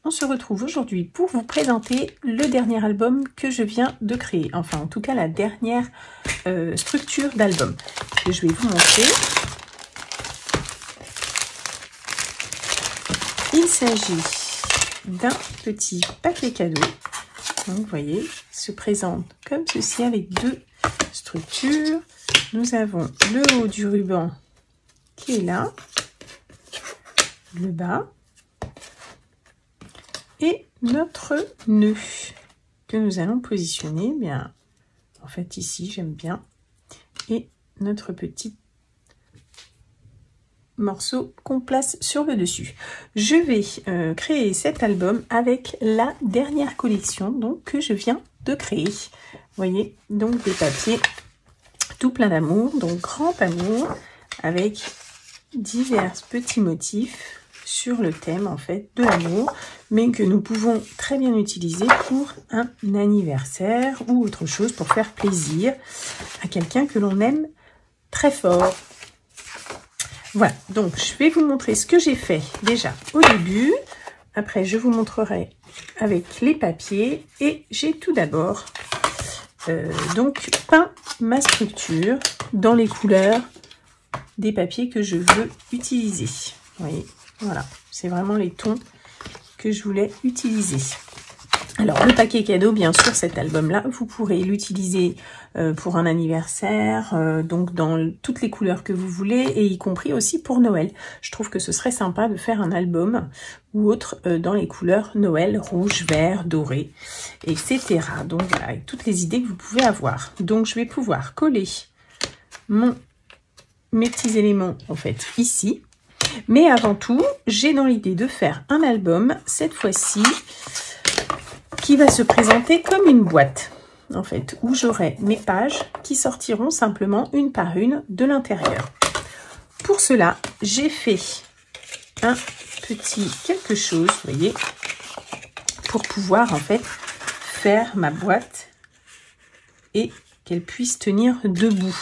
on se retrouve aujourd'hui pour vous présenter le dernier album que je viens de créer. Enfin, en tout cas, la dernière structure d'album que je vais vous montrer. Il s'agit d'un petit paquet cadeau. Donc, vous voyez, il se présente comme ceci avec deux structures. Nous avons le haut du ruban qui est là, le bas, et notre nœud que nous allons positionner bien en fait ici, j'aime bien, et notre petit morceau qu'on place sur le dessus. Je vais créer cet album avec la dernière collection donc que je viens de créer. Vous voyez, donc des papiers tout plein d'amour, donc grand amour, avec divers petits motifs sur le thème en fait de l'amour, mais que nous pouvons très bien utiliser pour un anniversaire ou autre chose, pour faire plaisir à quelqu'un que l'on aime très fort. Voilà, donc je vais vous montrer ce que j'ai fait déjà au début. Après, je vous montrerai avec les papiers. Et j'ai tout d'abord donc peint ma structure dans les couleurs des papiers que je veux utiliser. Vous voyez, voilà, c'est vraiment les tons que je voulais utiliser. Alors, le paquet cadeau, bien sûr, cet album-là, vous pourrez l'utiliser pour un anniversaire, donc dans toutes les couleurs que vous voulez, et y compris aussi pour Noël. Je trouve que ce serait sympa de faire un album ou autre dans les couleurs Noël, rouge, vert, doré, etc. Donc, voilà, avec toutes les idées que vous pouvez avoir. Donc, je vais pouvoir coller mes petits éléments, en fait, ici. Mais avant tout, j'ai dans l'idée de faire un album, cette fois-ci, qui va se présenter comme une boîte, en fait, où j'aurai mes pages qui sortiront simplement une par une de l'intérieur. Pour cela, j'ai fait un petit quelque chose, vous voyez, pour pouvoir, en fait, faire ma boîte et qu'elle puisse tenir debout.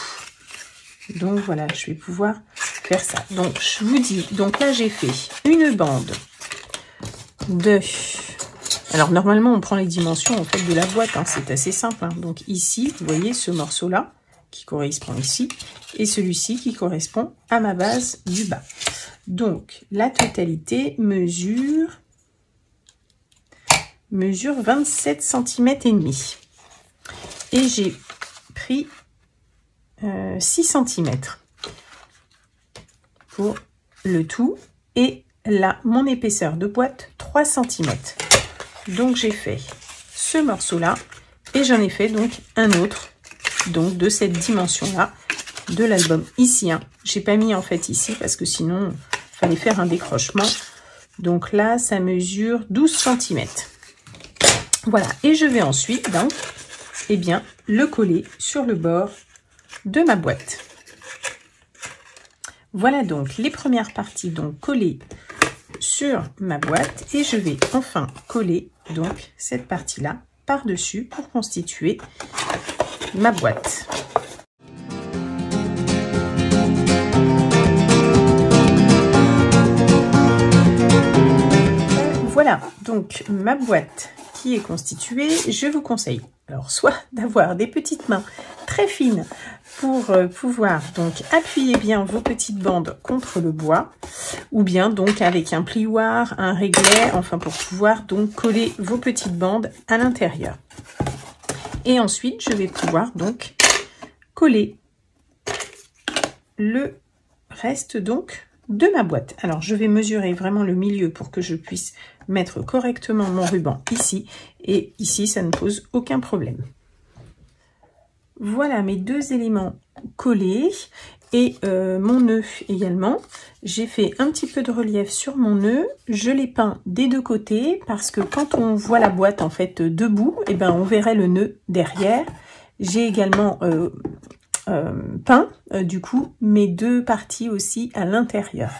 Donc, voilà, je vais pouvoir faire ça. Donc, je vous dis, donc là, j'ai fait une bande de... Alors, normalement, on prend les dimensions en fait de la boîte, hein, c'est assez simple. Hein. Donc, ici, vous voyez ce morceau-là qui correspond ici et celui-ci qui correspond à ma base du bas. Donc, la totalité mesure 27 cm et demi. Et j'ai pris 6 cm pour le tout. Et là, mon épaisseur de boîte, 3 cm. Donc j'ai fait ce morceau là et j'en ai fait donc un autre donc de cette dimension là de l'album ici. Hein. J'ai pas mis en fait ici parce que sinon il fallait faire un décrochement. Donc là ça mesure 12 cm. Voilà, et je vais ensuite donc le coller sur le bord de ma boîte. Voilà donc les premières parties donc collées sur ma boîte et je vais enfin coller donc cette partie là par dessus pour constituer ma boîte. Voilà donc ma boîte qui est constituée. Je vous conseille alors soit d'avoir des petites mains très fines pour pouvoir donc appuyer bien vos petites bandes contre le bois, ou bien donc avec un plioir, un réglet, enfin pour pouvoir donc coller vos petites bandes à l'intérieur. Et ensuite je vais pouvoir donc coller le reste donc de ma boîte. Alors je vais mesurer vraiment le milieu pour que je puisse mettre correctement mon ruban ici, et ici ça ne pose aucun problème. Voilà mes deux éléments collés et mon nœud également. J'ai fait un petit peu de relief sur mon nœud. Je l'ai peint des deux côtés parce que quand on voit la boîte en fait debout, et ben on verrait le nœud derrière. J'ai également peint du coup mes deux parties aussi à l'intérieur.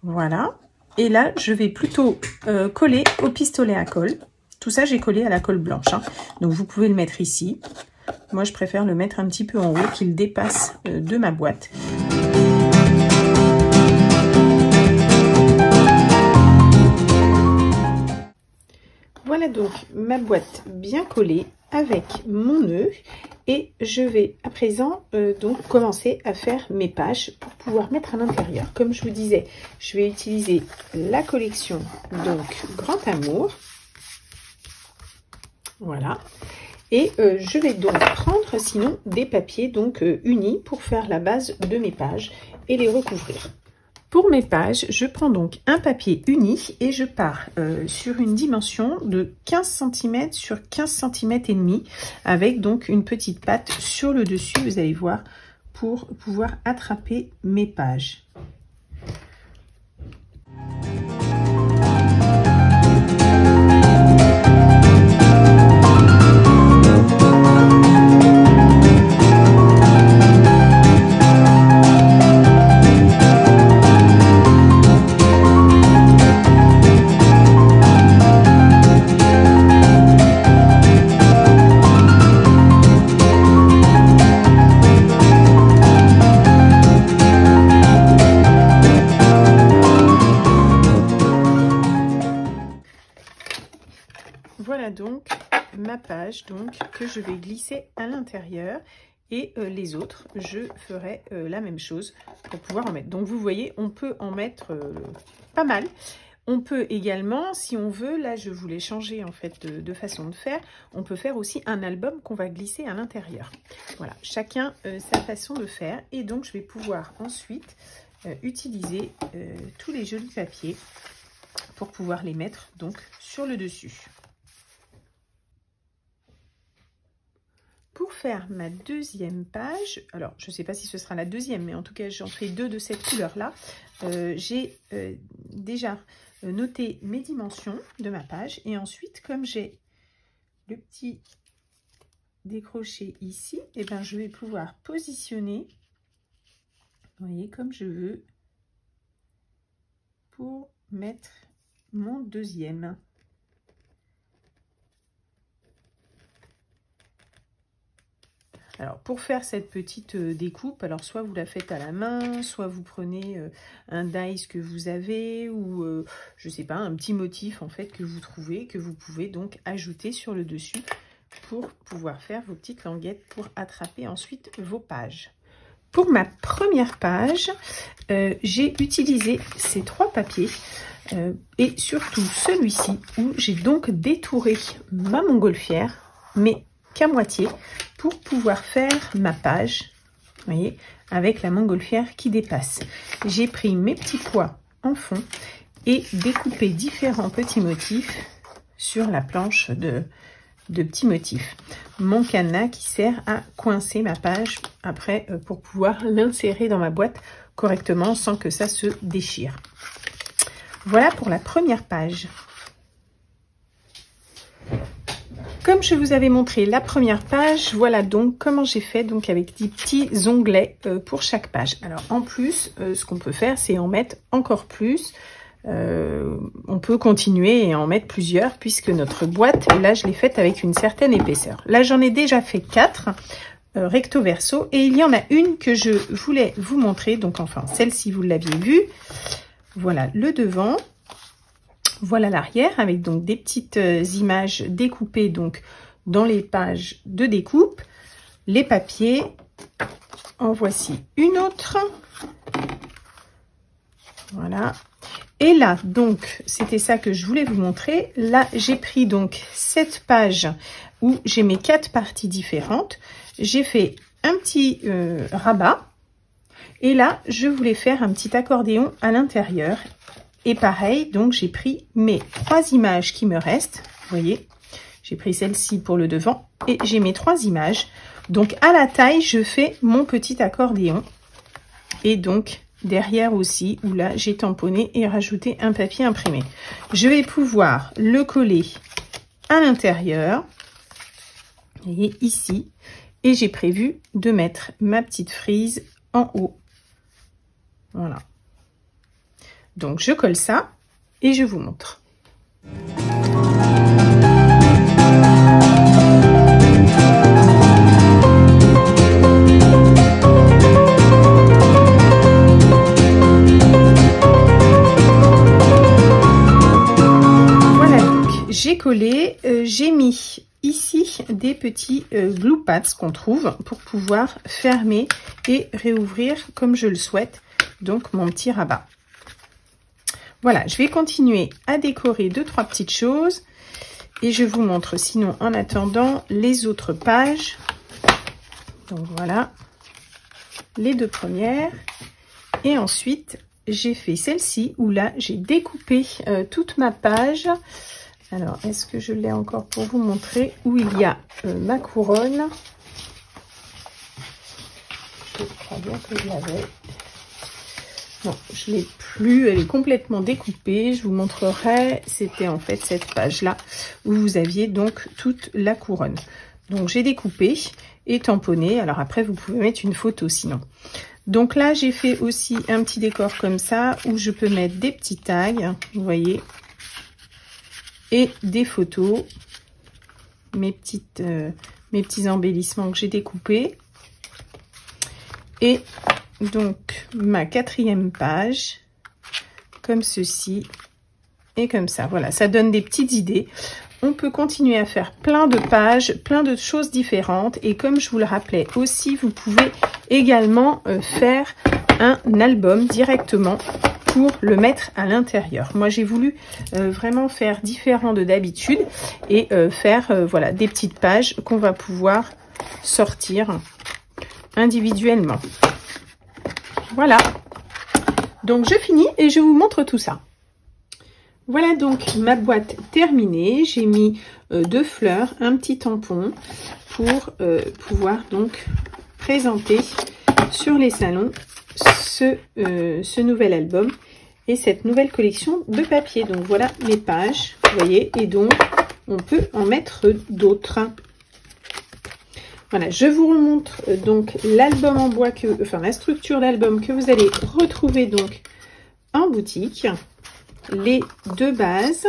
Voilà. Et là je vais plutôt coller au pistolet à colle. Tout ça j'ai collé à la colle blanche. Hein. Donc vous pouvez le mettre ici. Moi, je préfère le mettre un petit peu en haut, qu'il dépasse de ma boîte. Voilà donc ma boîte bien collée avec mon nœud et je vais à présent donc commencer à faire mes pages pour pouvoir mettre à l'intérieur. Comme je vous disais, je vais utiliser la collection donc Grand Amour. Voilà. Et je vais donc prendre sinon des papiers donc unis pour faire la base de mes pages et les recouvrir. Pour mes pages, je prends donc un papier uni et je pars sur une dimension de 15 cm sur 15 cm et demi avec donc une petite patte sur le dessus, vous allez voir, pour pouvoir attraper mes pages. Voilà donc ma page donc que je vais glisser à l'intérieur et les autres je ferai la même chose pour pouvoir en mettre. Donc vous voyez, on peut en mettre pas mal. On peut également, si on veut, là je voulais changer en fait de façon de faire, on peut faire aussi un album qu'on va glisser à l'intérieur. Voilà, chacun sa façon de faire et donc je vais pouvoir ensuite utiliser tous les jolis papiers pour pouvoir les mettre donc sur le dessus. Pour faire ma deuxième page, alors je ne sais pas si ce sera la deuxième, mais en tout cas j'en ferai deux de cette couleur-là. J'ai déjà noté mes dimensions de ma page et ensuite, comme j'ai le petit décroché ici, et ben je vais pouvoir positionner, vous voyez, comme je veux, pour mettre mon deuxième. Alors pour faire cette petite découpe, alors soit vous la faites à la main, soit vous prenez un dies que vous avez ou je sais pas, un petit motif en fait que vous trouvez, que vous pouvez donc ajouter sur le dessus pour pouvoir faire vos petites languettes pour attraper ensuite vos pages. Pour ma première page, j'ai utilisé ces trois papiers et surtout celui-ci où j'ai donc détouré ma montgolfière, mais qu'à moitié pour pouvoir faire ma page, vous voyez, avec la montgolfière qui dépasse. J'ai pris mes petits pois en fond et découpé différents petits motifs sur la planche de petits motifs. Mon cadenas qui sert à coincer ma page après pour pouvoir l'insérer dans ma boîte correctement sans que ça se déchire. Voilà pour la première page. Comme je vous avais montré la première page, voilà donc comment j'ai fait donc avec des petits onglets pour chaque page. Alors en plus, ce qu'on peut faire, c'est en mettre encore plus. On peut continuer et en mettre plusieurs puisque notre boîte, là je l'ai faite avec une certaine épaisseur. Là j'en ai déjà fait 4 recto verso et il y en a une que je voulais vous montrer. Donc enfin celle-ci vous l'aviez vue. Voilà le devant. Voilà l'arrière avec donc des petites images découpées donc dans les pages de découpe. Les papiers, en voici une autre. Voilà. Et là donc c'était ça que je voulais vous montrer. Là j'ai pris donc cette page où j'ai mes 4 parties différentes. J'ai fait un petit rabat et là je voulais faire un petit accordéon à l'intérieur. Et pareil, donc j'ai pris mes 3 images qui me restent. Vous voyez, j'ai pris celle-ci pour le devant et j'ai mes 3 images. Donc à la taille, je fais mon petit accordéon. Et donc derrière aussi, où là j'ai tamponné et rajouté un papier imprimé. Je vais pouvoir le coller à l'intérieur. Vous voyez ici. Et j'ai prévu de mettre ma petite frise en haut. Voilà. Donc je colle ça et je vous montre. Voilà donc j'ai coller, j'ai mis ici des petits glue pads qu'on trouve pour pouvoir fermer et réouvrir comme je le souhaite, donc mon petit rabat. Voilà, je vais continuer à décorer 2-3 petites choses et je vous montre sinon en attendant les autres pages. Donc voilà, les 2 premières. Et ensuite, j'ai fait celle-ci où là, j'ai découpé toute ma page. Alors, est-ce que je l'ai encore pour vous montrer? Où il y a ma couronne. Je crois bien que je l'avais. Non, je ne l'ai plus. Elle est complètement découpée. Je vous montrerai. C'était en fait cette page-là où vous aviez donc toute la couronne. Donc, j'ai découpé et tamponné. Alors après, vous pouvez mettre une photo sinon. Donc là, j'ai fait aussi un petit décor comme ça où je peux mettre des petits tags, vous voyez, et des photos, mes petits embellissements que j'ai découpés. Et donc ma 4e page, comme ceci et comme ça. Voilà, ça donne des petites idées. On peut continuer à faire plein de pages, plein de choses différentes. Et comme je vous le rappelais aussi, vous pouvez également faire un album directement pour le mettre à l'intérieur. Moi, j'ai voulu vraiment faire différent de d'habitude et faire voilà, des petites pages qu'on va pouvoir sortir individuellement. Voilà. Donc, je finis et je vous montre tout ça. Voilà donc ma boîte terminée. J'ai mis 2 fleurs, un petit tampon pour pouvoir donc présenter sur les salons ce nouvel album et cette nouvelle collection de papier. Donc voilà mes pages, vous voyez, et donc on peut en mettre d'autres. Voilà, je vous remontre donc l'album en bois, la structure d'album que vous allez retrouver donc en boutique. Les 2 bases,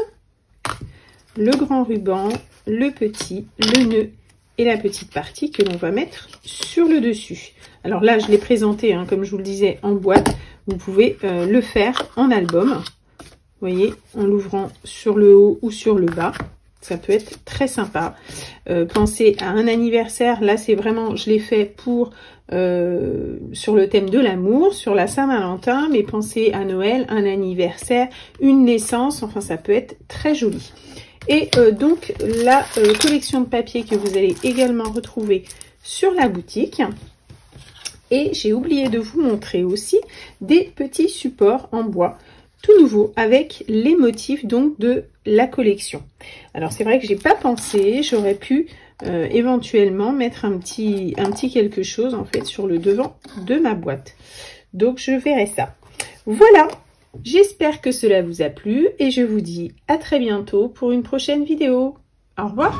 le grand ruban, le petit, le nœud et la petite partie que l'on va mettre sur le dessus. Alors là, je l'ai présenté, hein, comme je vous le disais, en boîte. Vous pouvez le faire en album, vous voyez, en l'ouvrant sur le haut ou sur le bas. Ça peut être très sympa. Pensez à un anniversaire. Là, c'est vraiment, je l'ai fait pour sur le thème de l'amour, sur la Saint-Valentin, mais pensez à Noël, un anniversaire, une naissance. Enfin, ça peut être très joli. Et donc, la collection de papier que vous allez également retrouver sur la boutique. Et j'ai oublié de vous montrer aussi des petits supports en bois tout nouveau avec les motifs donc de la collection. Alors c'est vrai que j'ai pas pensé, j'aurais pu éventuellement mettre un petit quelque chose en fait sur le devant de ma boîte. Donc je verrai ça. Voilà, j'espère que cela vous a plu et je vous dis à très bientôt pour une prochaine vidéo. Au revoir.